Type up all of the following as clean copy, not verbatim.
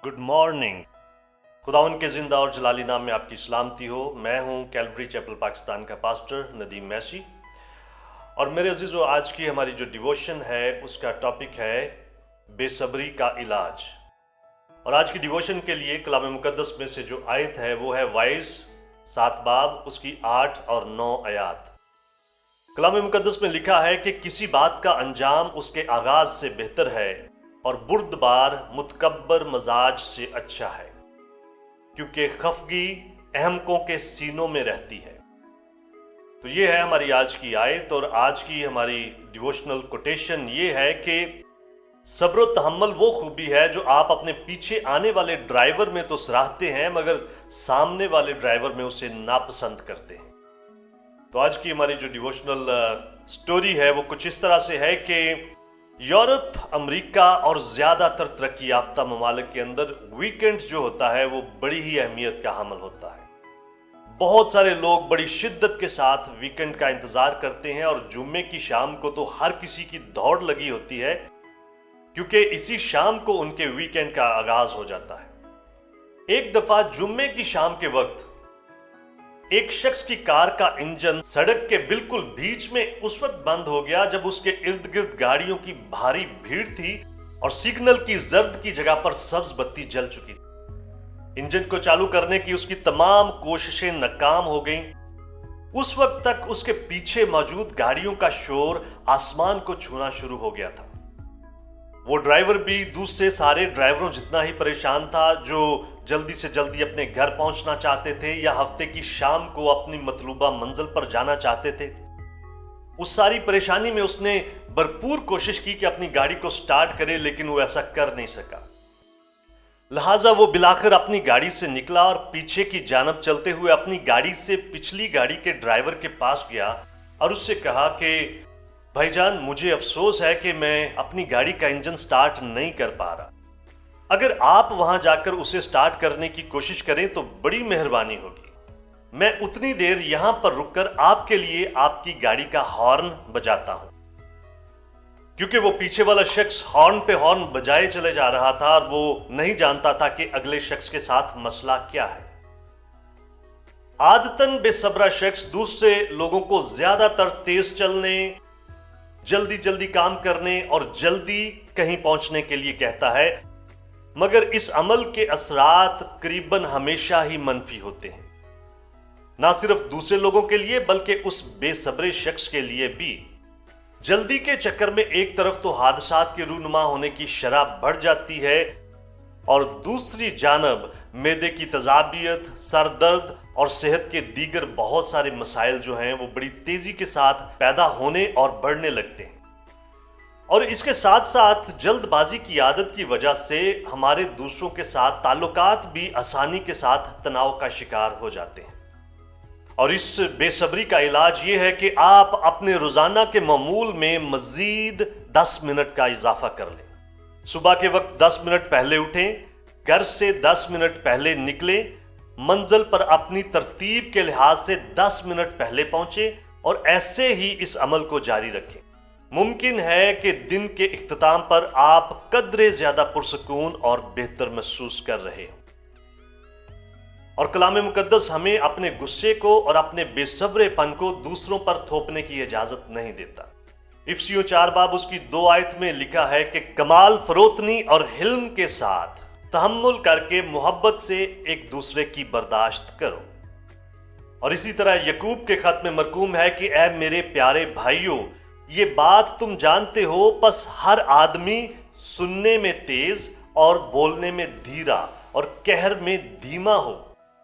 Good morning. खुदावन के ज़िंदा और जलाली नाम में आपकी सलामती हो। मैं हूं कैलवरी चैपल पाकिस्तान का पास्टर नदीम मैसी। और मेरे अजीज़ों, आज की हमारी जो डिवोशन है उसका टॉपिक है बेसब्री का इलाज। और आज की डिवोशन के लिए कलाम मुकद्दस में से जो आयत है वो है वाइस 7 बाब उसकी 8 और 9 आयात। कलाम मुकद्दस में लिखा है कि किसी बात का अंजाम उसके आगाज से बेहतर है और बुर्दबार मुतकब्बर मजाज से अच्छा है, क्योंकि खफगी अहमकों के सीनों में रहती है। तो ये है हमारी आज की आयत। और आज की हमारी डिवोशनल कोटेशन ये है कि सब्र व तहम्मुल वो खूबी है जो आप अपने पीछे आने वाले ड्राइवर में तो सराहते हैं, मगर सामने वाले ड्राइवर में उसे नापसंद करते हैं। तो आज की हमारी जो डिवोशनल स्टोरी है वो कुछ इस तरह से है कि यूरोप, अमेरिका और ज़्यादातर तरक्की याफ्ता ममालिक के अंदर वीकेंड जो होता है वो बड़ी ही अहमियत का हामिल होता है। बहुत सारे लोग बड़ी शिद्दत के साथ वीकेंड का इंतज़ार करते हैं और जुम्मे की शाम को तो हर किसी की दौड़ लगी होती है, क्योंकि इसी शाम को उनके वीकेंड का आगाज़ हो जाता है। एक दफ़ा जुम्मे की शाम के वक्त एक शख्स की कार का इंजन सड़क के बिल्कुल बीच में उस वक्त बंद हो गया जब उसके इर्द गिर्द गाड़ियों की भारी भीड़ थी और सिग्नल की जर्द की जगह पर सब्ज बत्ती जल चुकी थी। इंजन को चालू करने की उसकी तमाम कोशिशें नाकाम हो गईं। उस वक्त तक उसके पीछे मौजूद गाड़ियों का शोर आसमान को छूना शुरू हो गया था। वो ड्राइवर भी दूसरे सारे ड्राइवरों जितना ही परेशान था, जो जल्दी से जल्दी अपने घर पहुंचना चाहते थे या हफ्ते की शाम को अपनी मतलूबा मंजिल पर जाना चाहते थे। उस सारी परेशानी में उसने भरपूर कोशिश की कि अपनी गाड़ी को स्टार्ट करे, लेकिन वो ऐसा कर नहीं सका। लिहाजा वो बिलाखिर अपनी गाड़ी से निकला और पीछे की जानब चलते हुए अपनी गाड़ी से पिछली गाड़ी के ड्राइवर के पास गया और उससे कहा कि भाईजान, मुझे अफसोस है कि मैं अपनी गाड़ी का इंजन स्टार्ट नहीं कर पा रहा। अगर आप वहां जाकर उसे स्टार्ट करने की कोशिश करें तो बड़ी मेहरबानी होगी। मैं उतनी देर यहां पर रुककर आपके लिए आपकी गाड़ी का हॉर्न बजाता हूं। क्योंकि वो पीछे वाला शख्स हॉर्न पे हॉर्न बजाए चले जा रहा था और वो नहीं जानता था कि अगले शख्स के साथ मसला क्या है। आदतन बेसब्रा शख्स दूसरे लोगों को ज्यादातर तेज चलने, जल्दी जल्दी काम करने और जल्दी कहीं पहुंचने के लिए कहता है, मगर इस अमल के असरात करीबन हमेशा ही मनफी होते हैं। ना सिर्फ दूसरे लोगों के लिए बल्कि उस बेसब्रे शख्स के लिए भी। जल्दी के चक्कर में एक तरफ तो हादसात के रूनुमा होने की शरह बढ़ जाती है और दूसरी जानब मैदे की तजाबियत, सर दर्द और सेहत के दीगर बहुत सारे मसाइल जो हैं वो बड़ी तेजी के साथ पैदा होने और बढ़ने लगते हैं। और इसके साथ साथ जल्दबाजी की आदत की वजह से हमारे दूसरों के साथ ताल्लुकात भी आसानी के साथ तनाव का शिकार हो जाते हैं। और इस बेसब्री का इलाज ये है कि आप अपने रोजाना के मामूल में मजीद 10 मिनट का इजाफा कर लें। सुबह के वक्त 10 मिनट पहले उठें, घर से 10 मिनट पहले निकलें, मंजिल पर अपनी तरतीब के लिहाज से 10 मिनट पहले पहुंचे और ऐसे ही इस अमल को जारी रखें। मुमकिन है कि दिन के इख्तिताम पर आप कदरे ज्यादा पुरसकून और बेहतर महसूस कर रहे हो। और कलाम मुकद्दस हमें अपने गुस्से को और अपने बेसब्रेपन को दूसरों पर थोपने की इजाजत नहीं देता। इफसियों 4 बाब उसकी 2 आयत में लिखा है कि कमाल फरोतनी और हिल्म के साथ तहम्मुल करके मोहब्बत से एक दूसरे की बर्दाश्त करो। और इसी तरह यकूब के खत में मरकूम है कि ऐ मेरे प्यारे भाइयों, ये बात तुम जानते हो, बस हर आदमी सुनने में तेज और बोलने में धीरा और कहर में धीमा हो,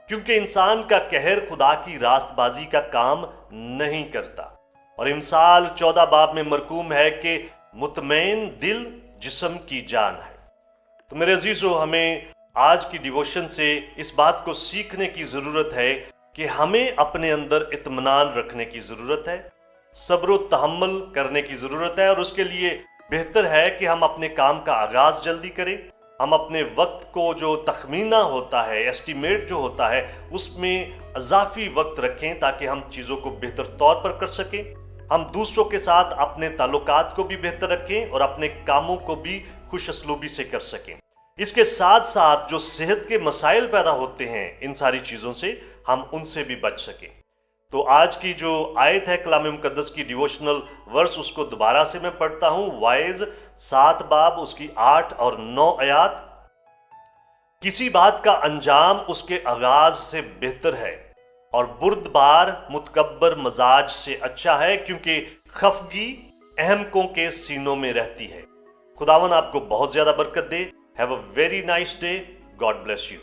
क्योंकि इंसान का कहर खुदा की रास्तबाजी का काम नहीं करता। और इमसाल 14 बाब में मरकूम है कि मुतमईन दिल जिस्म की जान है। तो मेरे अजीजों, हमें आज की डिवोशन से इस बात को सीखने की ज़रूरत है कि हमें अपने अंदर इत्मीनान रखने की ज़रूरत है, सब्र व तहम्मुल करने की ज़रूरत है। और उसके लिए बेहतर है कि हम अपने काम का आगाज़ जल्दी करें। हम अपने वक्त को जो तखमीना होता है, एस्टीमेट जो होता है, उसमें अजाफी वक्त रखें ताकि हम चीज़ों को बेहतर तौर पर कर सकें। हम दूसरों के साथ अपने ताल्लुकात को भी बेहतर रखें और अपने कामों को भी खुश असलूबी से कर सकें। इसके साथ साथ जो सेहत के मसाइल पैदा होते हैं इन सारी चीज़ों से, हम उनसे भी बच सकें। तो आज की जो आयत है कलाम मुकद्दस की डिवोशनल वर्स, उसको दोबारा से मैं पढ़ता हूँ। वाइज 7 बाब उसकी 8 और 9 आयात। किसी बात का अंजाम उसके आगाज से बेहतर है और बुर्दबार मुतकब्बर मजाज से अच्छा है, क्योंकि खफगी अहमकों के सीनों में रहती है। खुदावन आपको बहुत ज्यादा बरकत दे। Have a very nice day. God bless you.